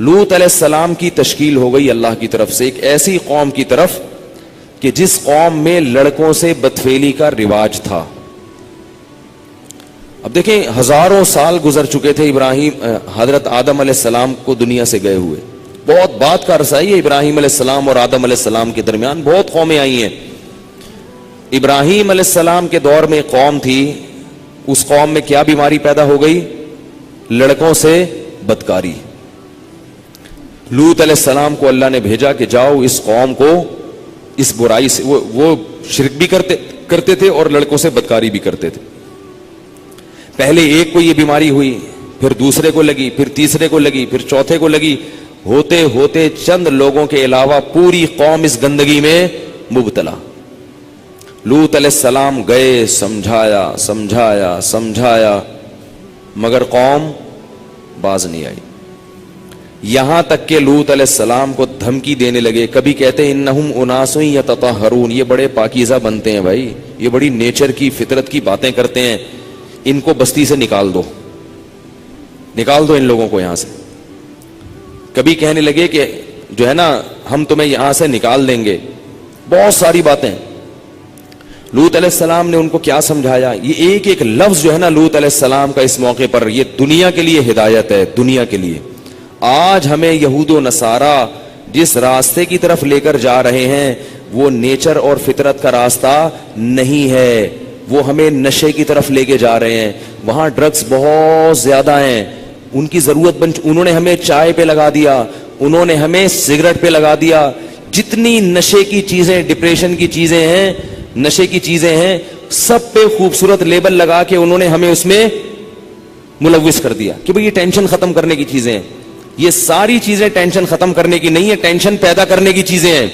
لوط علیہ السلام کی تشکیل ہو گئی اللہ کی طرف سے ایک ایسی قوم کی طرف کہ جس قوم میں لڑکوں سے بدفعلی کا رواج تھا. اب دیکھیں ہزاروں سال گزر چکے تھے ابراہیم حضرت آدم علیہ السلام کو دنیا سے گئے ہوئے. بہت بات کا عرصہ ہے ابراہیم علیہ السلام اور آدم علیہ السلام کے درمیان. بہت قومیں آئی ہیں. ابراہیم علیہ السلام کے دور میں قوم تھی, اس قوم میں کیا بیماری پیدا ہو گئی؟ لڑکوں سے بدکاری. لوط علیہ السلام کو اللہ نے بھیجا کہ جاؤ اس قوم کو اس برائی سے, وہ شرک بھی کرتے تھے اور لڑکوں سے بدکاری بھی کرتے تھے. پہلے ایک کو یہ بیماری ہوئی, پھر دوسرے کو لگی, پھر تیسرے کو لگی, پھر چوتھے کو لگی. ہوتے ہوتے چند لوگوں کے علاوہ پوری قوم اس گندگی میں مبتلا. لوط علیہ السلام گئے, سمجھایا مگر قوم باز نہیں آئی. یہاں تک کہ لوط علیہ السلام کو دھمکی دینے لگے. کبھی کہتے انہم اناس یتطہرون, یہ بڑے پاکیزہ بنتے ہیں بھائی, یہ بڑی نیچر کی فطرت کی باتیں کرتے ہیں, ان کو بستی سے نکال دو ان لوگوں کو یہاں سے. کبھی کہنے لگے کہ جو ہے نا ہم تمہیں یہاں سے نکال دیں گے. بہت ساری باتیں. لوط علیہ السلام نے ان کو کیا سمجھایا؟ یہ ایک ایک لفظ جو ہے نا لوط علیہ السلام کا اس موقع پر, یہ دنیا کے لیے ہدایت ہے, دنیا کے لیے. آج ہمیں یہود و نصارہ جس راستے کی طرف لے کر جا رہے ہیں وہ نیچر اور فطرت کا راستہ نہیں ہے, وہ ہمیں نشے کی طرف لے کے جا رہے ہیں. وہاں ڈرگز بہت زیادہ ہیں, ان کی ضرورت انہوں نے ہمیں چائے پہ لگا دیا, انہوں نے ہمیں سگریٹ پہ لگا دیا. جتنی نشے کی چیزیں, ڈپریشن کی چیزیں ہیں, نشے کی چیزیں ہیں, سب پہ خوبصورت لیبل لگا کے انہوں نے ہمیں اس میں ملوث کر دیا کہ بھئی یہ ٹینشن ختم کرنے کی چیزیں ہیں. یہ ساری چیزیں ٹینشن ختم کرنے کی نہیں ہے, ٹینشن پیدا کرنے کی چیزیں ہیں.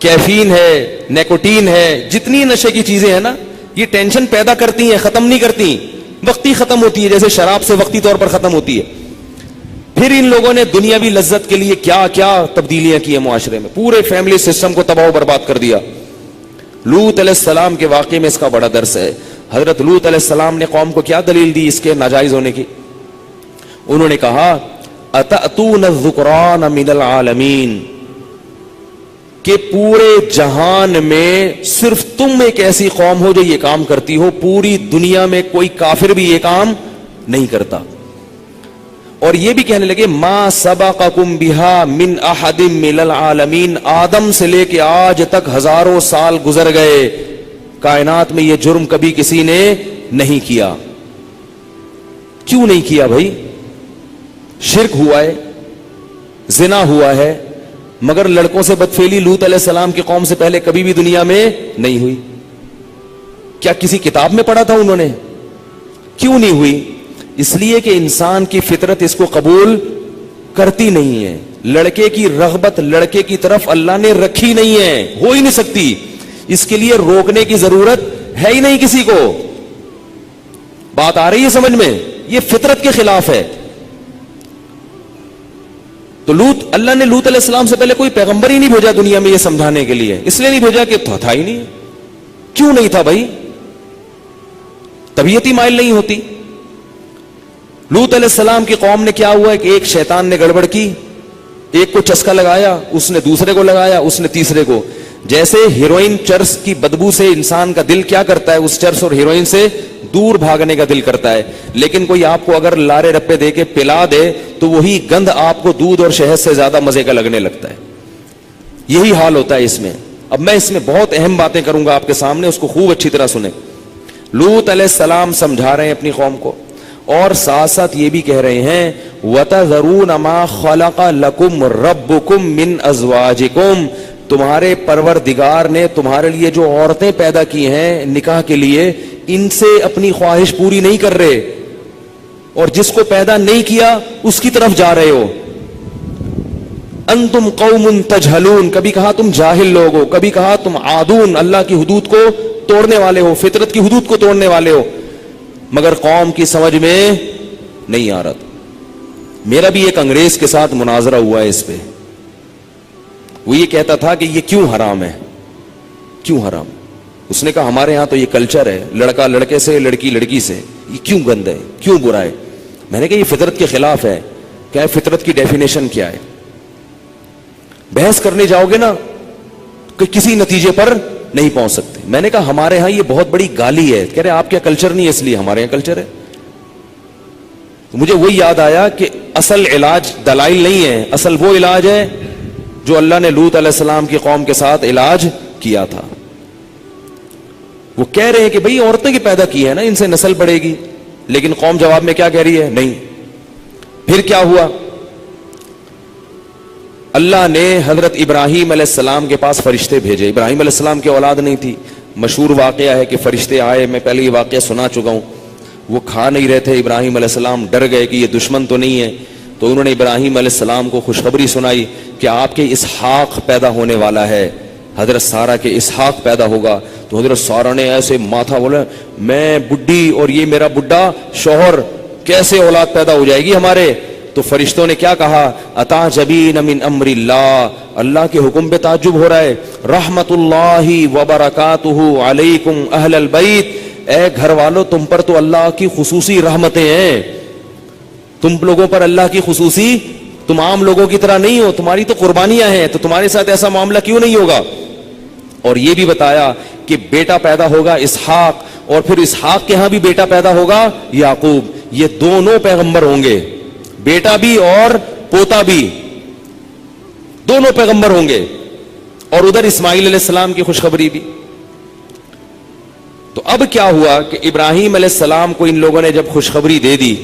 کیفین ہے, نیکوٹین ہے, جتنی نشے کی چیزیں ہیں نا یہ ٹینشن پیدا کرتی ہیں, ختم نہیں کرتی. وقتی ختم ہوتی ہے, جیسے شراب سے وقتی طور پر ختم ہوتی ہے. پھر ان لوگوں نے دنیاوی لذت کے لیے کیا کیا تبدیلیاں کی ہیں معاشرے میں, پورے فیملی سسٹم کو تباہ و برباد کر دیا. لوط علیہ السلام کے واقعے میں اس کا بڑا درس ہے. حضرت لوط علیہ السلام نے قوم کو کیا دلیل دی اس کے ناجائز ہونے کی؟ انہوں نے کہا اتأتون الذکران من العالمین, کہ پورے جہان میں صرف تم ایک ایسی قوم ہو جو یہ کام کرتی ہو, پوری دنیا میں کوئی کافر بھی یہ کام نہیں کرتا. اور یہ بھی کہنے لگے ما سبقکم بہا من احد من العالمین, آدم سے لے کے آج تک ہزاروں سال گزر گئے, کائنات میں یہ جرم کبھی کسی نے نہیں کیا. کیوں نہیں کیا بھائی؟ شرک ہوا ہے, زنا ہوا ہے, مگر لڑکوں سے بدفعلی لوط علیہ السلام کی قوم سے پہلے کبھی بھی دنیا میں نہیں ہوئی. کیا کسی کتاب میں پڑھا تھا انہوں نے؟ کیوں نہیں ہوئی؟ اس لیے کہ انسان کی فطرت اس کو قبول کرتی نہیں ہے. لڑکے کی رغبت لڑکے کی طرف اللہ نے رکھی نہیں ہے, ہو ہی نہیں سکتی. اس کے لیے روکنے کی ضرورت ہے ہی نہیں کسی کو. بات آ رہی ہے سمجھ میں؟ یہ فطرت کے خلاف ہے. تو اللہ نے لوط علیہ السلام سے پہلے کوئی پیغمبر ہی نہیں بھیجا دنیا میں یہ سمجھانے کے لیے. اس لیے نہیں بھیجا کہ تھا ہی نہیں. کیوں نہیں تھا بھائی؟ طبیعت ہی مائل نہیں ہوتی. لوط علیہ السلام کی قوم نے کیا ہوا کہ ایک شیطان نے گڑبڑ کی, ایک کو چسکا لگایا, اس نے دوسرے کو لگایا, اس نے تیسرے کو. جیسے ہیروئن چرس کی بدبو سے انسان کا دل کیا کرتا ہے, اس چرس اور ہیروئن سے دور بھاگنے کا دل کرتا ہے. لیکن کوئی آپ کو اگر لارے رپے دے کے پلا دے تو وہی گند آپ کو دودھ اور شہد سے زیادہ مزے کا لگنے لگتا ہے. یہی حال ہوتا ہے اس میں. اب میں اس میں بہت اہم باتیں کروں گا آپ کے سامنے, اس کو خوب اچھی طرح سنیں. لوط علیہ السلام سمجھا رہے ہیں اپنی قوم کو, اور ساتھ ساتھ یہ بھی کہہ رہے ہیں وَتَذَرُونَ مَا خَلَقَ لَكُمْ رَبُّكُمْ مِنْ أَزْوَاجِكُمْ, تمہارے پروردگار نے تمہارے لیے جو عورتیں پیدا کی ہیں نکاح کے لیے, ان سے اپنی خواہش پوری نہیں کر رہے, اور جس کو پیدا نہیں کیا اس کی طرف جا رہے ہو. انتم قوم تجہلون, کبھی کہا تم جاہل لوگ ہو, کبھی کہا تم عادون, اللہ کی حدود کو توڑنے والے ہو, فطرت کی حدود کو توڑنے والے ہو. مگر قوم کی سمجھ میں نہیں آ رہا تھا. میرا بھی ایک انگریز کے ساتھ مناظرہ ہوا ہے اس پہ. وہ یہ کہتا تھا کہ یہ کیوں حرام ہے, کیوں حرام. اس نے کہا ہمارے ہاں تو یہ کلچر ہے, لڑکا لڑکے سے, لڑکی لڑکی سے, یہ کیوں گند ہے, کیوں برا ہے. میں نے کہا یہ فطرت کے خلاف ہے. کیا ہے فطرت کی ڈیفینیشن کیا ہے. بحث کرنے جاؤ گے نا کہ کسی نتیجے پر نہیں پہنچ سکتے. میں نے کہا ہمارے ہاں یہ بہت بڑی گالی ہے. کہہ رہے آپ کیا کلچر نہیں ہے, اس لیے ہمارے یہاں کلچر ہے. مجھے وہی یاد آیا کہ اصل علاج دلائل نہیں ہے, اصل وہ علاج ہے جو اللہ نے لوط علیہ السلام کی قوم کے ساتھ علاج کیا تھا. وہ کہہ رہے ہیں کہ بھئی عورتیں کی پیدا کی ہے نا, ان سے نسل بڑھے گی, لیکن قوم جواب میں کیا کہہ رہی ہے, نہیں. پھر کیا ہوا, اللہ نے حضرت ابراہیم علیہ السلام کے پاس فرشتے بھیجے. ابراہیم علیہ السلام کی اولاد نہیں تھی. مشہور واقعہ ہے کہ فرشتے آئے, میں پہلے یہ واقعہ سنا چکا ہوں. وہ کھا نہیں رہے تھے, ابراہیم علیہ السلام ڈر گئے کہ یہ دشمن تو نہیں ہے, تو انہوں نے ابراہیم علیہ السلام کو خوشخبری سنائی کہ آپ کے اسحاق پیدا ہونے والا ہے, حضرت سارہ کے اسحاق پیدا ہوگا. تو حضرت سارہ نے ایسے ماتھا بولا, میں بڈھی اور یہ میرا بڈھا شوہر, کیسے اولاد پیدا ہو جائے گی ہمارے. تو فرشتوں نے کیا کہا, اتعجبین من امر اللہ, اللہ کے حکم پہ تعجب ہو رہا ہے. رحمت اللہ وبرکاتہ علیکم اہل البیت, اے گھر والو تم پر تو اللہ کی خصوصی رحمتیں ہیں, تم لوگوں پر اللہ کی خصوصی, تم عام لوگوں کی طرح نہیں ہو, تمہاری تو قربانیاں ہیں, تو تمہارے ساتھ ایسا معاملہ کیوں نہیں ہوگا. اور یہ بھی بتایا کہ بیٹا پیدا ہوگا اسحاق, اور پھر اسحاق کے ہاں بھی بیٹا پیدا ہوگا یعقوب. یہ دونوں پیغمبر ہوں گے, بیٹا بھی اور پوتا بھی, دونوں پیغمبر ہوں گے. اور ادھر اسماعیل علیہ السلام کی خوشخبری بھی. تو اب کیا ہوا کہ ابراہیم علیہ السلام کو ان لوگوں نے جب خوشخبری دے دی,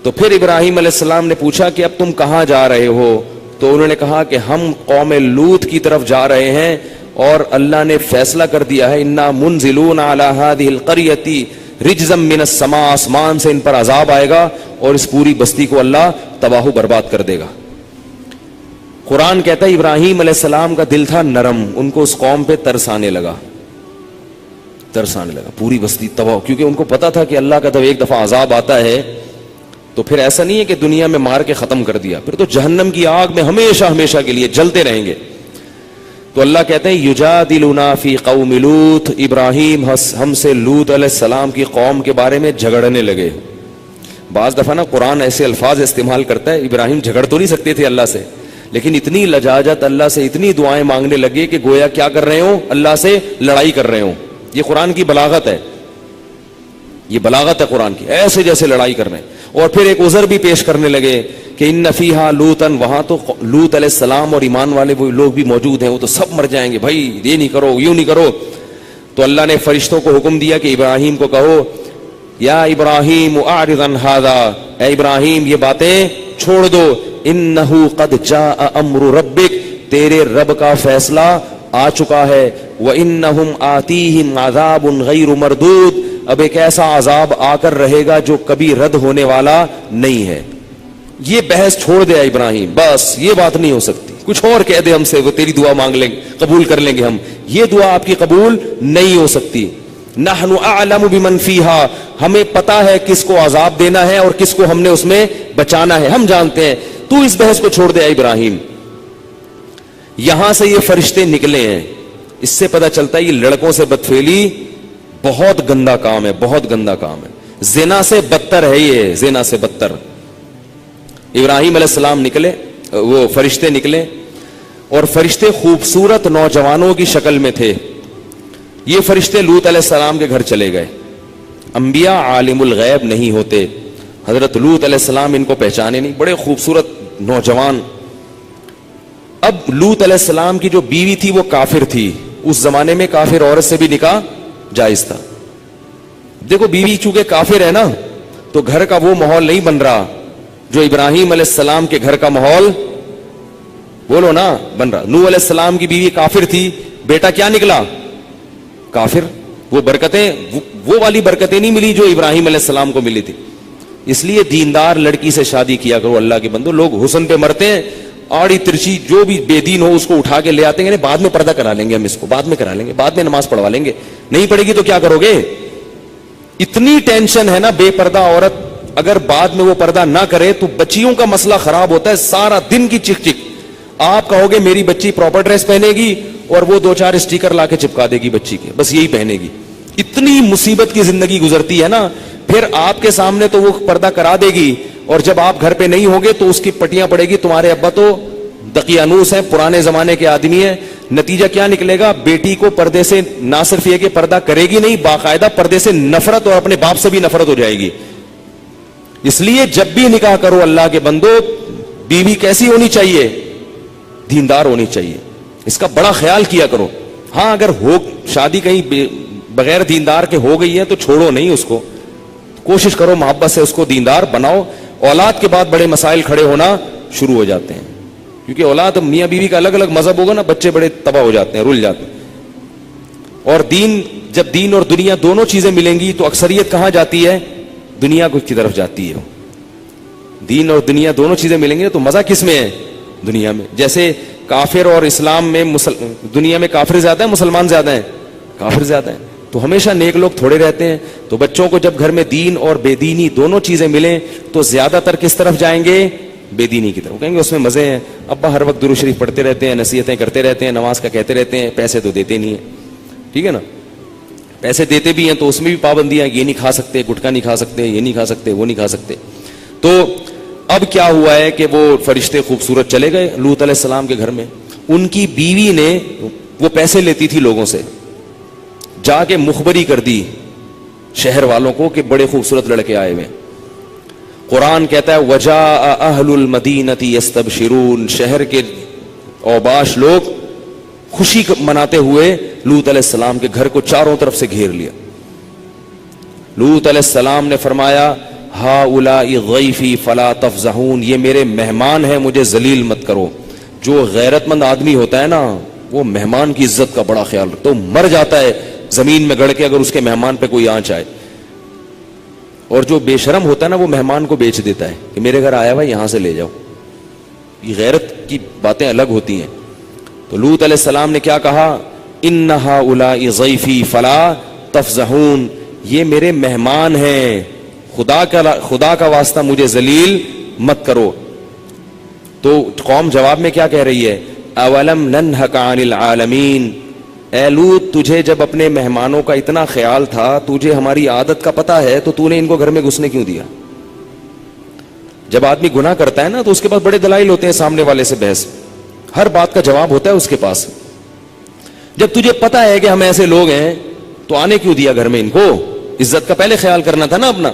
تو پھر ابراہیم علیہ السلام نے پوچھا کہ اب تم کہاں جا رہے ہو. تو انہوں نے کہا کہ ہم قوم لوط کی طرف جا رہے ہیں, اور اللہ نے فیصلہ کر دیا ہے, انا منزلون علی ہذہ القریۃ رجزا من السماء, آسمان سے ان پر عذاب آئے گا اور اس پوری بستی کو اللہ تباہ و برباد کر دے گا. قرآن کہتا ہے ابراہیم علیہ السلام کا دل تھا نرم, ان کو اس قوم پہ ترس آنے لگا, پوری بستی تباہ, کیونکہ ان کو پتا تھا کہ اللہ کا جب ایک دفعہ عذاب آتا ہے تو پھر ایسا نہیں ہے کہ دنیا میں مار کے ختم کر دیا, پھر تو جہنم کی آگ میں ہمیشہ ہمیشہ کے لیے جلتے رہیں گے. تو اللہ کہتے ہیں یجادلنا فی قوم لوط, ابراہیم ہم سے لوط علیہ السلام کی قوم کے بارے میں جھگڑنے لگے. بعض دفعہ نا قرآن ایسے الفاظ استعمال کرتا ہے, ابراہیم جھگڑ تو نہیں سکتے تھے اللہ سے, لیکن اتنی لجاجت اللہ سے, اتنی دعائیں مانگنے لگے کہ گویا کیا کر رہے ہوں, اللہ سے لڑائی کر رہے ہوں. یہ قرآن کی بلاغت ہے, یہ بلاغت ہے قرآن کی, ایسے جیسے لڑائی کر رہے ہیں. اور پھر ایک عذر بھی پیش کرنے لگے کہ ان فیہا لوطن, وہاں تو لوط علیہ السلام اور ایمان والے وہ لوگ بھی موجود ہیں, وہ تو سب مر جائیں گے بھائی, یہ نہیں کرو, یوں نہیں کرو. تو اللہ نے فرشتوں کو حکم دیا کہ ابراہیم کو کہو, یا ابراہیم اعرض عن ھذا, اے ابراہیم یہ باتیں چھوڑ دو, انہ قد جاء امر ربک, تیرے رب کا فیصلہ آ چکا ہے. وانہم آتیہم عذاب غیر مردود, اب ایک ایسا عذاب آ کر رہے گا جو کبھی رد ہونے والا نہیں ہے. یہ بحث چھوڑ دیا ابراہیم, بس یہ بات نہیں ہو سکتی, کچھ اور کہہ دے ہم سے, وہ تیری دعا مانگ لیں گے, قبول کر لیں گے ہم, یہ دعا آپ کی قبول نہیں ہو سکتی. نحن اعلم بمن فیہا, ہمیں پتا ہے کس کو عذاب دینا ہے اور کس کو ہم نے اس میں بچانا ہے, ہم جانتے ہیں, تو اس بحث کو چھوڑ دیا ابراہیم. یہاں سے یہ فرشتے نکلے ہیں, اس سے پتہ چلتا ہے یہ لڑکوں سے بدفعلی بہت گندا کام ہے, بہت گندا کام ہے, زنا سے بدتر ہے یہ, زنا سے بدتر. ابراہیم علیہ السلام نکلے, وہ فرشتے نکلے, اور فرشتے خوبصورت نوجوانوں کی شکل میں تھے. یہ فرشتے لوط علیہ السلام کے گھر چلے گئے. انبیاء عالم الغیب نہیں ہوتے, حضرت لوط علیہ السلام ان کو پہچانے نہیں, بڑے خوبصورت نوجوان. اب لوط علیہ السلام کی جو بیوی تھی وہ کافر تھی, اس زمانے میں کافر عورت سے بھی نکاح جائز تھا. دیکھو بیوی چونکہ کافر ہے نا, تو گھر کا وہ ماحول نہیں بن رہا جو ابراہیم علیہ السلام کے گھر کا ماحول, بولو نا, بن رہا. نوح علیہ السلام کی بیوی کافر تھی, بیٹا کیا نکلا, کافر. وہ برکتیں, وہ والی برکتیں نہیں ملی جو ابراہیم علیہ السلام کو ملی تھی. اس لیے دیندار لڑکی سے شادی کیا کرو اللہ کے بندو. لوگ حسن پہ مرتے ہیں, آڑی ترچی جو بھی بے دین ہو اس کو اٹھا کے لے آتے ہیں, بعد میں پردہ کرا لیں گے ہم, اس کو بعد میں کرا لیں گے, بعد میں نماز پڑھوا لیں گے. نہیں پڑھے گی تو کیا کرو گے؟ اتنی ٹینشن ہے نا بے پردہ عورت, اگر بعد میں وہ پردہ نہ کرے تو بچیوں کا مسئلہ خراب ہوتا ہے. سارا دن کی چک چک, آپ کہو گے میری بچی پراپر ڈریس پہنے گی اور وہ 2-4 اسٹیکر لا کے چپکا دے گی بچی کے, بس یہی پہنے گی. اتنی مصیبت کی زندگی گزرتی ہے نا. پھر آپ کے سامنے تو وہ پردہ کرا دے گی, اور جب آپ گھر پہ نہیں ہوگے تو اس کی پٹیاں پڑے گی تمہارے ابا تو دقیانوس ہیں, پرانے زمانے کے آدمی ہیں. نتیجہ کیا نکلے گا؟ بیٹی کو پردے سے نہ صرف یہ کہ پردہ کرے گی نہیں, باقاعدہ پردے سے نفرت اور اپنے باپ سے بھی نفرت ہو جائے گی. اس لیے جب بھی نکاح کرو اللہ کے بندو, بیوی کیسی ہونی چاہیے؟ دیندار ہونی چاہیے. اس کا بڑا خیال کیا کرو. ہاں اگر ہو شادی کہیں بغیر دیندار کے ہو گئی ہے تو چھوڑو نہیں اس کو, کوشش کرو محبت سے اس کو دیندار بناؤ. اولاد کے بعد بڑے مسائل کھڑے ہونا شروع ہو جاتے ہیں, کیونکہ اولاد میاں بیوی کا الگ الگ مذہب ہوگا نا, بچے بڑے تباہ ہو جاتے ہیں, رل جاتے ہیں. اور جب دین اور دنیا دونوں چیزیں ملیں گی تو اکثریت کہاں جاتی ہے؟ دنیا کی طرف جاتی ہے. دین اور دنیا دونوں چیزیں ملیں گی تو مزہ کس میں ہے؟ دنیا میں. جیسے کافر اور اسلام میں دنیا میں کافر زیادہ ہیں, مسلمان زیادہ ہیں؟ کافر زیادہ ہیں. تو ہمیشہ نیک لوگ تھوڑے رہتے ہیں. تو بچوں کو جب گھر میں دین اور بے دینی دونوں چیزیں ملیں تو زیادہ تر کس طرف جائیں گے؟ بے دینی کی طرف. کہیں گے اس میں مزے ہیں, ابا ہر وقت درود شریف پڑھتے رہتے ہیں, نصیحتیں کرتے رہتے ہیں, نماز کا کہتے رہتے ہیں, پیسے تو دیتے نہیں ہیں. ٹھیک ہے نا, پیسے دیتے بھی ہیں تو اس میں بھی پابندیاں, یہ نہیں کھا سکتے, گٹکا نہیں کھا سکتے, یہ نہیں کھا سکتے, وہ نہیں کھا سکتے. تو اب کیا ہوا ہے کہ وہ فرشتے خوبصورت چلے گئے لوط علیہ السلام کے گھر میں. ان کی بیوی نے, وہ پیسے لیتی تھی لوگوں سے, جا کے مخبری کر دی شہر والوں کو کہ بڑے خوبصورت لڑکے آئے ہوئے. قرآن کہتا ہے وجاء اہل المدینۃ یستبشرون, شہر کے اوباش لوگ خوشی مناتے ہوئے لوط علیہ السلام کے گھر کو چاروں طرف سے گھیر لیا. لوط علیہ السلام نے فرمایا ہؤلاء ضیفی فلا تفضحون, یہ میرے مہمان ہیں, مجھے ذلیل مت کرو. جو غیرت مند آدمی ہوتا ہے نا وہ مہمان کی عزت کا بڑا خیال رکھتا ہے, تو مر جاتا ہے زمین میں گڑ کے اگر اس کے مہمان پہ کوئی آنچ آئے. اور جو بے شرم ہوتا ہے نا وہ مہمان کو بیچ دیتا ہے کہ میرے گھر آیا ہوا یہاں سے لے جاؤ. یہ غیرت کی باتیں الگ ہوتی ہیں. تو لوط علیہ السلام نے کیا کہا؟ ان ہؤلاء ضیفی فلا تفضحون, یہ میرے مہمان ہیں, خدا کا واسطہ مجھے ذلیل مت کرو. تو قوم جواب میں کیا کہہ رہی ہے؟ اولم ننہک عن العالمین, اے لوط تجھے جب اپنے مہمانوں کا اتنا خیال تھا, تجھے ہماری عادت کا پتہ ہے, تو نے ان کو گھر میں گھسنے کیوں دیا؟ جب آدمی گناہ کرتا ہے نا تو اس کے پاس بڑے دلائل ہوتے ہیں, سامنے والے سے بحث, ہر بات کا جواب ہوتا ہے اس کے پاس. جب تجھے پتا ہے کہ ہم ایسے لوگ ہیں تو آنے کیوں دیا گھر میں ان کو؟ عزت کا پہلے خیال کرنا تھا نا اپنا.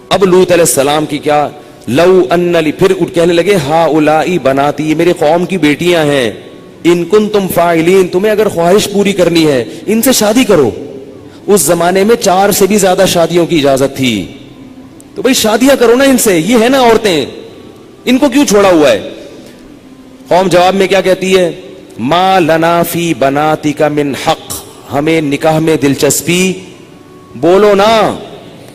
اب لوط علیہ السلام کی کیا, لو ان لی, پھر کہنے لگے ہؤلاء بناتی, یہ میری قوم کی بیٹیاں ہیں, ان کنتم فاعلین, تمہیں اگر خواہش پوری کرنی ہے ان سے شادی کرو. اس زمانے میں 4 سے بھی زیادہ شادیوں کی اجازت تھی, تو بھئی شادیاں کرو نا ان سے, یہ ہے نا عورتیں, ان کو کیوں چھوڑا ہوا ہے؟ قوم جواب میں کیا کہتی ہے؟ ما لنا فی بناتک من حق, ہمیں نکاح میں دلچسپی بولو نا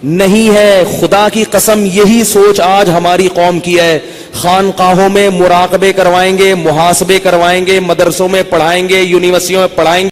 نہیں ہے. خدا کی قسم یہی سوچ آج ہماری قوم کی ہے. خانقاہوں میں مراقبے کروائیں گے, محاسبے کروائیں گے, مدرسوں میں پڑھائیں گے, یونیورسٹیوں میں پڑھائیں گے.